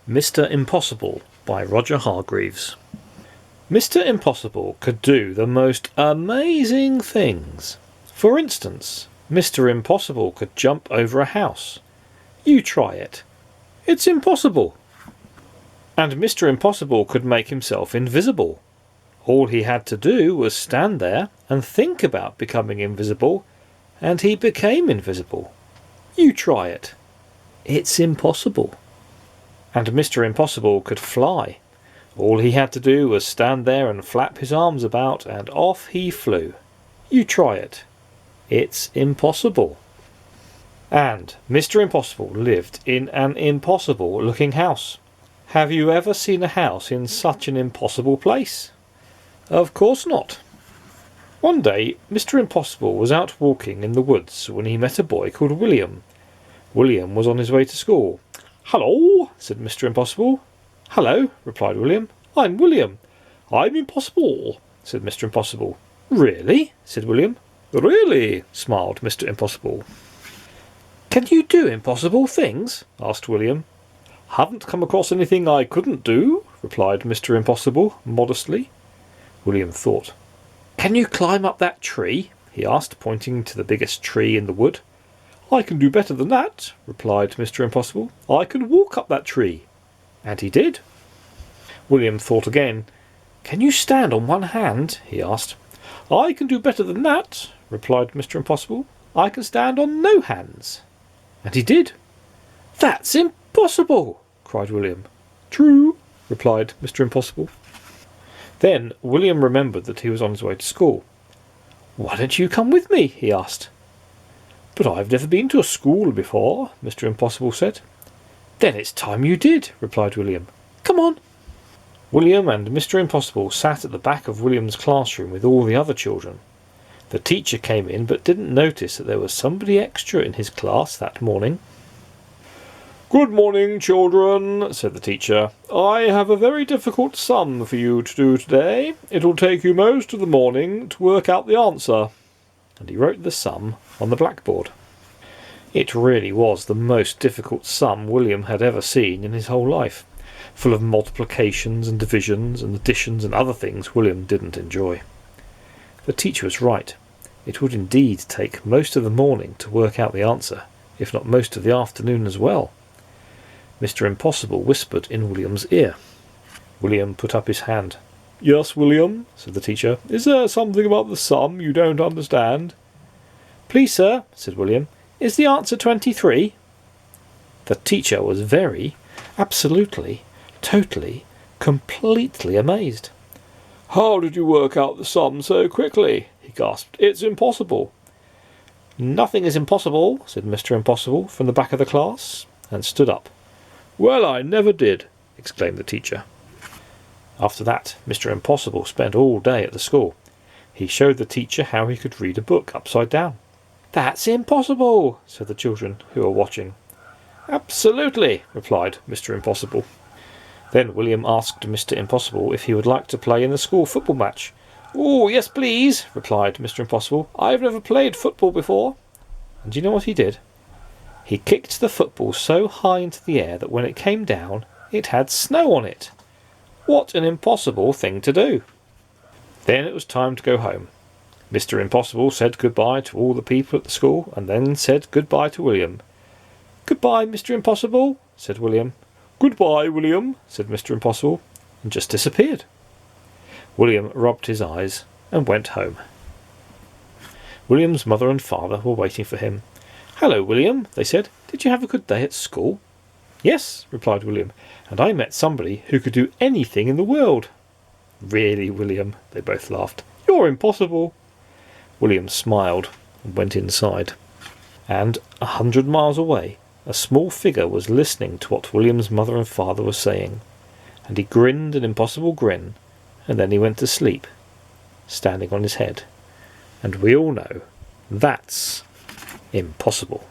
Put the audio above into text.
Mr. Impossible by Roger Hargreaves. Mr. Impossible could do the most amazing things. For instance, Mr. Impossible could jump over a house. You try it. It's impossible. And Mr. Impossible could make himself invisible. All he had to do was stand there and think about becoming invisible, and he became invisible. You try it. It's impossible. And Mr. Impossible could fly. All he had to do was stand there and flap his arms about, and off he flew. You try it. It's impossible. And Mr. Impossible lived in an impossible-looking house. Have you ever seen a house in such an impossible place? Of course not. One day, Mr. Impossible was out walking in the woods when he met a boy called William. William was on his way to school. "Hello," said Mr. Impossible. "Hello," replied William. "I'm William." "I'm Impossible," said Mr. Impossible. "Really?" said William. "Really," smiled Mr. Impossible. "Can you do impossible things?" asked William. "Haven't come across anything I couldn't do," replied Mr. Impossible modestly. William thought. "Can you climb up that tree?" he asked, pointing to the biggest tree in the wood. "I can do better than that," replied Mr. Impossible. "I can walk up that tree." And he did. William thought again. "Can you stand on one hand?" he asked. "I can do better than that," replied Mr. Impossible. "I can stand on no hands." And he did. "That's impossible!" cried William. "True," replied Mr. Impossible. Then William remembered that he was on his way to school. "Why don't you come with me?" he asked. "But I've never been to a school before," Mr. Impossible said. "Then it's time you did," replied William. "Come on." William and Mr. Impossible sat at the back of William's classroom with all the other children. The teacher came in but didn't notice that there was somebody extra in his class that morning. "Good morning, children," said the teacher. "I have a very difficult sum for you to do today. It'll take you most of the morning to work out the answer." And he wrote the sum on the blackboard. It really was the most difficult sum William had ever seen in his whole life, full of multiplications and divisions and additions and other things William didn't enjoy. The teacher was right. It would indeed take most of the morning to work out the answer, if not most of the afternoon as well. Mr. Impossible whispered in William's ear. William put up his hand. "Yes, William," said the teacher. "Is there something about the sum you don't understand?" "Please, sir," said William, "is the answer 23? The teacher was very, absolutely, totally, completely amazed. "How did you work out the sum so quickly?" he gasped. "It's impossible." "Nothing is impossible," said Mr. Impossible from the back of the class, and stood up. "Well, I never did," exclaimed the teacher. After that, Mr. Impossible spent all day at the school. He showed the teacher how he could read a book upside down. "That's impossible," said the children who were watching. "Absolutely," replied Mr. Impossible. Then William asked Mr. Impossible if he would like to play in the school football match. "Oh, yes, please," replied Mr. Impossible. "I've never played football before." And do you know what he did? He kicked the football so high into the air that when it came down, it had snow on it. What an impossible thing to do! Then it was time to go home. Mr. Impossible said goodbye to all the people at the school, and then said goodbye to William. "Goodbye, Mr. Impossible," said William. "Goodbye, William," said Mr. Impossible, and just disappeared. William rubbed his eyes and went home. William's mother and father were waiting for him. "Hello, William," they said. "Did you have a good day at school?" "Yes," replied William, "and I met somebody who could do anything in the world." "Really, William?" they both laughed. "You're impossible." William smiled and went inside. And 100 miles away, a small figure was listening to what William's mother and father were saying, and he grinned an impossible grin, and then he went to sleep, standing on his head. And we all know that's impossible.